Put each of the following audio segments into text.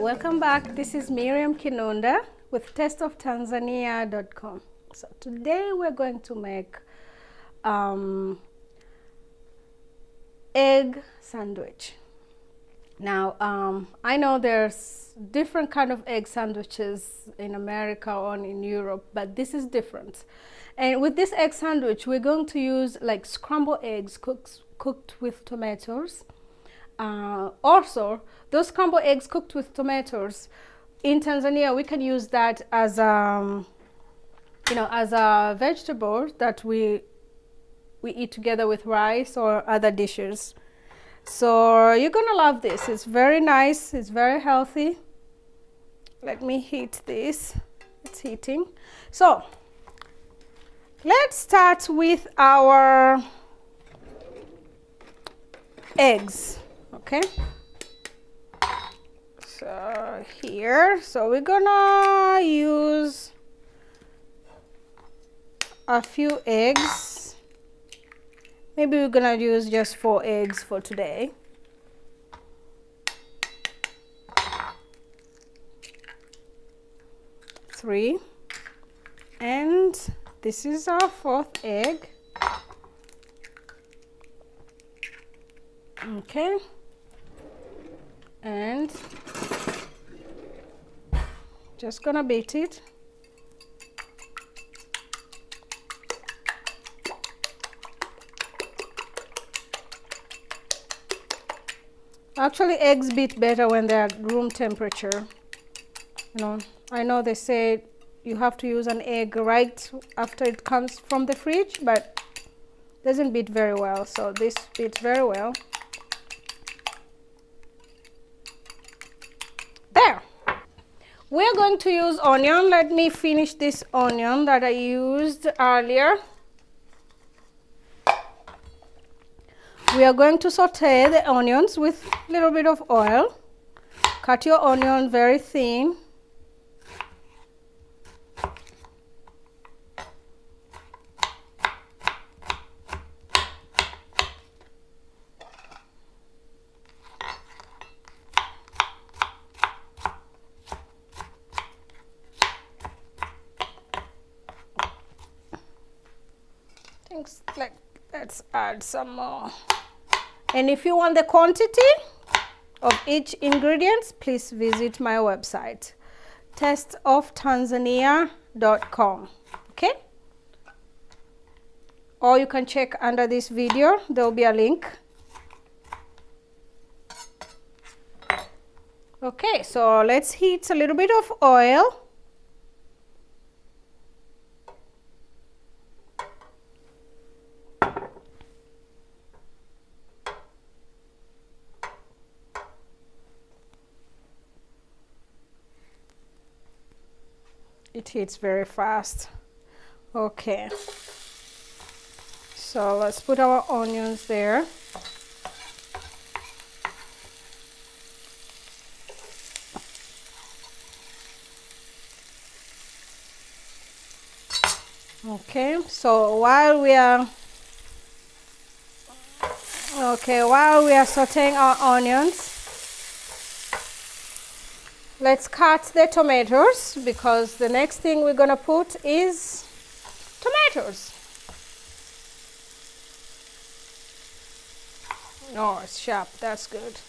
Welcome back. This is Miriam Kinunda with tasteoftanzania.com. So today we're going to make egg sandwich. Now I know there's different kind of egg sandwiches in America or in Europe, but this is different. And with this egg sandwich, we're going to use like scrambled eggs cooked with tomatoes. Also, those scrambled eggs cooked with tomatoes in Tanzania, we can use that as a vegetable that we eat together with rice or other dishes. So you're gonna love this. It's very nice. It's very healthy. Let me heat this. It's heating. So let's start with our eggs. Okay. So here, so we're gonna use a few eggs. Maybe we're gonna use just 4 eggs for today. Three, and this is our 4th egg. Okay, and just gonna beat it. Actually, eggs beat better when they're at room temperature. You know, I know they say you have to use an egg right after it comes from the fridge, but it doesn't beat very well. So this beats very well. There. We're going to use onion. Let me finish this onion that I used earlier. We are going to saute the onions with a little bit of oil. Cut your onion very thin. Things like, let's add some more. And if you want the quantity of each ingredient, please visit my website, tasteoftanzania.com. Okay? Or you can check under this video, there will be a link. Okay, so let's heat a little bit of oil. It heats very fast. Okay, so let's put our onions there. Okay, so while we are sauteing our onions, let's cut the tomatoes, because the next thing we're gonna put is tomatoes. Oh, it's sharp. That's good.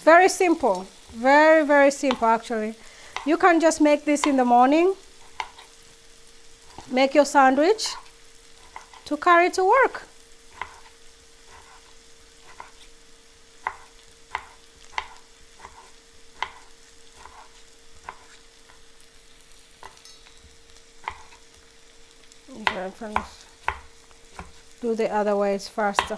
Very simple, very, very simple actually. You can just make this in the morning, make your sandwich to carry to work. Okay, friends, do the other way, it's faster.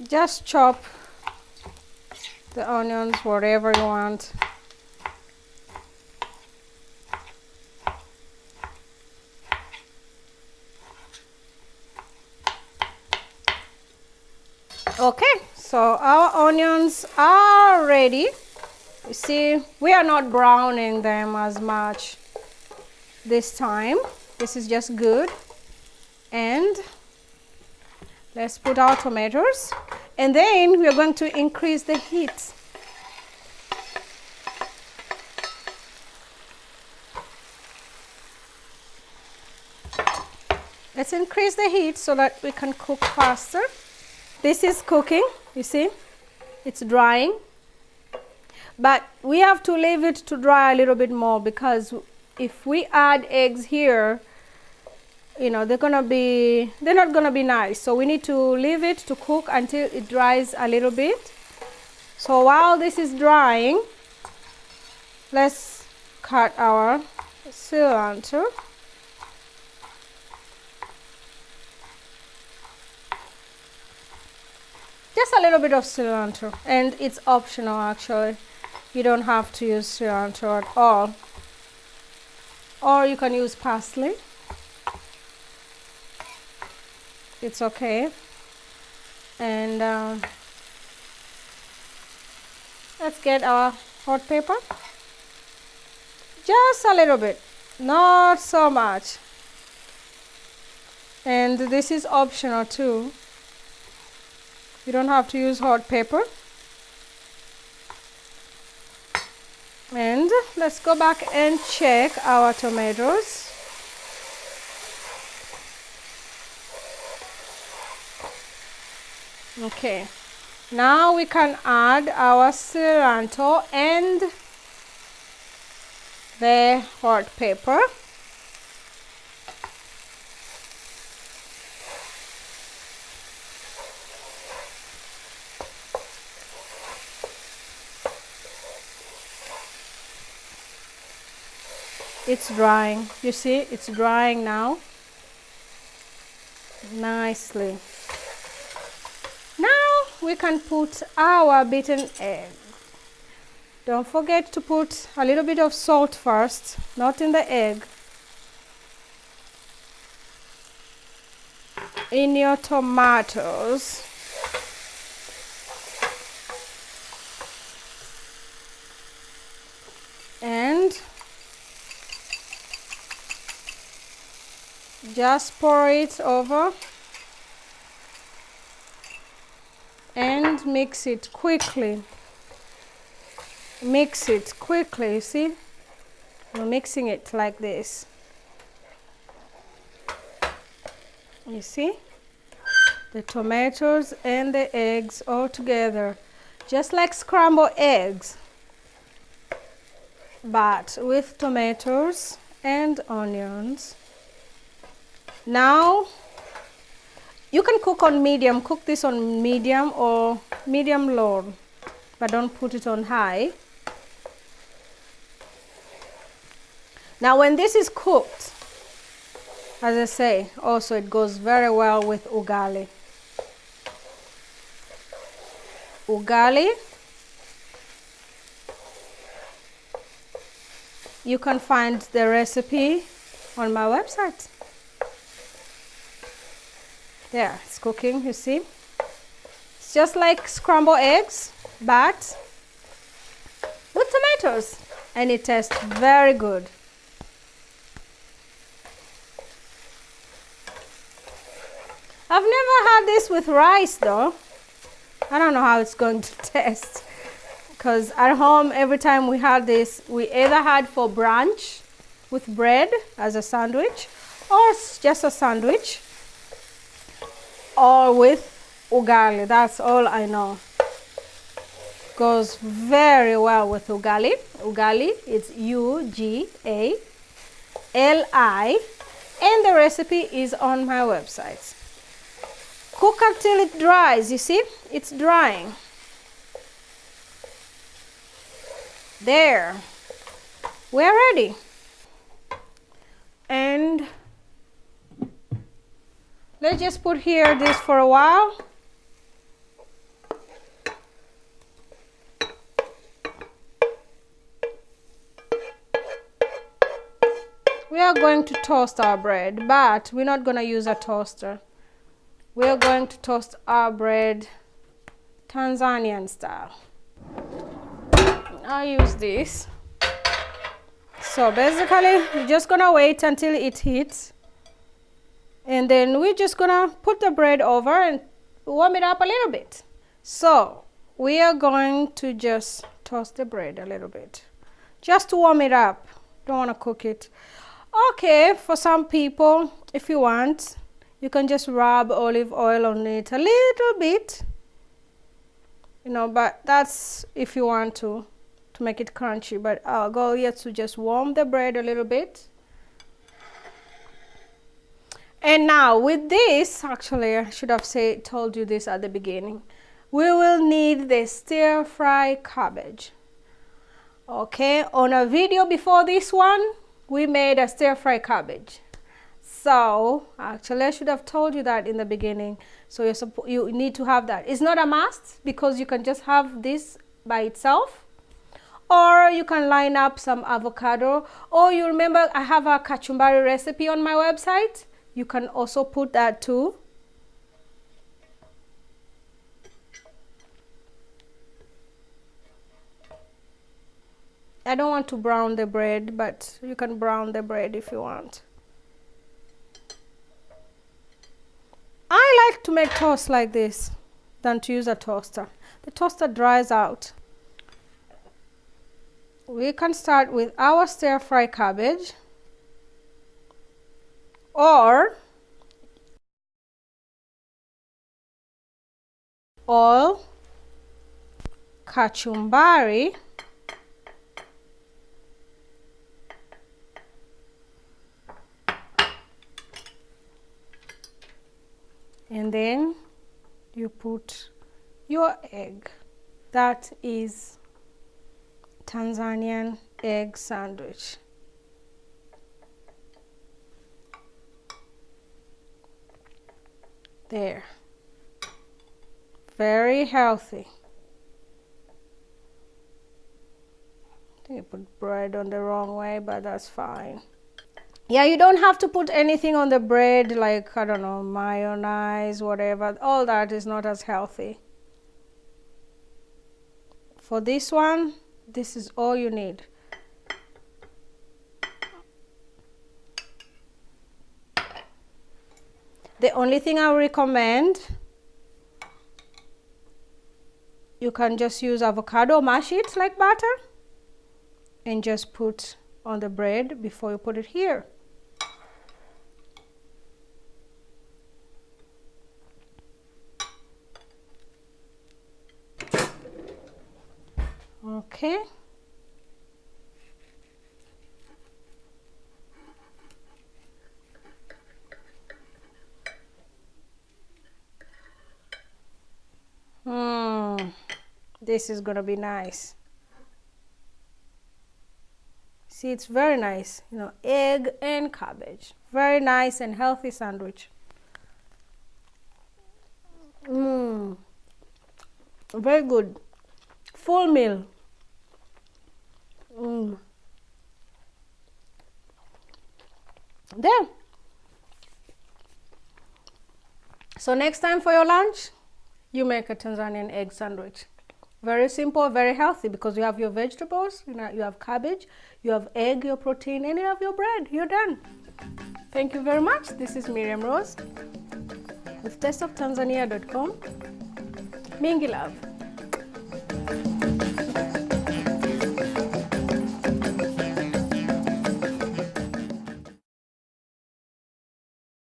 Just chop the onions whatever you want. Okay, so our onions are ready. You see, we are not browning them as much this time. This is just good. And let's put our tomatoes. And then we are going to increase the heat. Let's increase the heat so that we can cook faster. This is cooking, you see, it's drying. But we have to leave it to dry a little bit more, because if we add eggs here, you know, they're not gonna be nice. So we need to leave it to cook until it dries a little bit. So while this is drying, let's cut our cilantro. Just a little bit of cilantro, and it's optional actually. You don't have to use cilantro at all. Or you can use parsley. It's okay. And let's get our hot pepper. Just a little bit, not so much. And this is optional too. You don't have to use hot pepper. And let's go back and check our tomatoes. Okay, now we can add our cilantro and the hot pepper. It's drying. You see, it's drying now. Nicely. Now we can put our beaten egg. Don't forget to put a little bit of salt first, not in the egg. In your tomatoes. And just pour it over and mix it quickly. Mix it quickly, you see? We're mixing it like this. You see? The tomatoes and the eggs all together, just like scrambled eggs, but with tomatoes and onions. Now, you can cook on medium. Cook this on medium or medium low, but don't put it on high. Now, when this is cooked, as I say, also it goes very well with ugali. Ugali, you can find the recipe on my website. There, it's cooking, you see. It's just like scrambled eggs, but with tomatoes, and it tastes very good. I've never had this with rice though. I don't know how it's going to taste, because at home every time we had this, we either had for brunch with bread as a sandwich, or just a sandwich, or with ugali. That's all I know. Goes very well with ugali. Ugali is U-G-A-L-I, and the recipe is on my website. Cook until it dries. You see, it's drying. There, we're ready. And let's just put here this for a while. We are going to toast our bread, but we're not going to use a toaster. We are going to toast our bread Tanzanian style. I use this. So basically, we're just gonna wait until it heats, and then we're just gonna put the bread over and warm it up a little bit. So we are going to just toast the bread a little bit, just to warm it up. Don't want to cook it. Okay, for some people, if you want, you can just rub olive oil on it a little bit, you know, but that's if you want to make it crunchy. But our goal here is to just warm the bread a little bit. And now with this, actually I should have told you this at the beginning, we will need the stir fry cabbage. Okay, on a video before this one, we made a stir fry cabbage. So actually I should have told you that in the beginning. So you need to have that. It's not a must, because you can just have this by itself, or you can line up some avocado, or you remember I have a kachumbari recipe on my website. You can also put that too. I don't want to brown the bread, but you can brown the bread if you want. I like to make toast like this than to use a toaster. The toaster dries out. We can start with our stir fry cabbage, or kachumbari, and then you put your egg. That is Tanzanian egg sandwich. There. Very healthy. I think I put bread on the wrong way, but that's fine. Yeah, you don't have to put anything on the bread, like, I don't know, mayonnaise, whatever. All that is not as healthy. For this one, this is all you need. The only thing I recommend, you can just use avocado, mash it like butter, and just put on the bread before you put it here. Okay. This is gonna be nice. See, it's very nice, you know, egg and cabbage. Very nice and healthy sandwich. Very good. Full meal. There. So next time for your lunch, you make a Tanzanian egg sandwich. Very simple, very healthy, because you have your vegetables, you know, you have cabbage, you have egg, your protein, and you have your bread. You're done. Thank you very much. This is Miriam Rose with tasteoftanzania.com. Mingi love.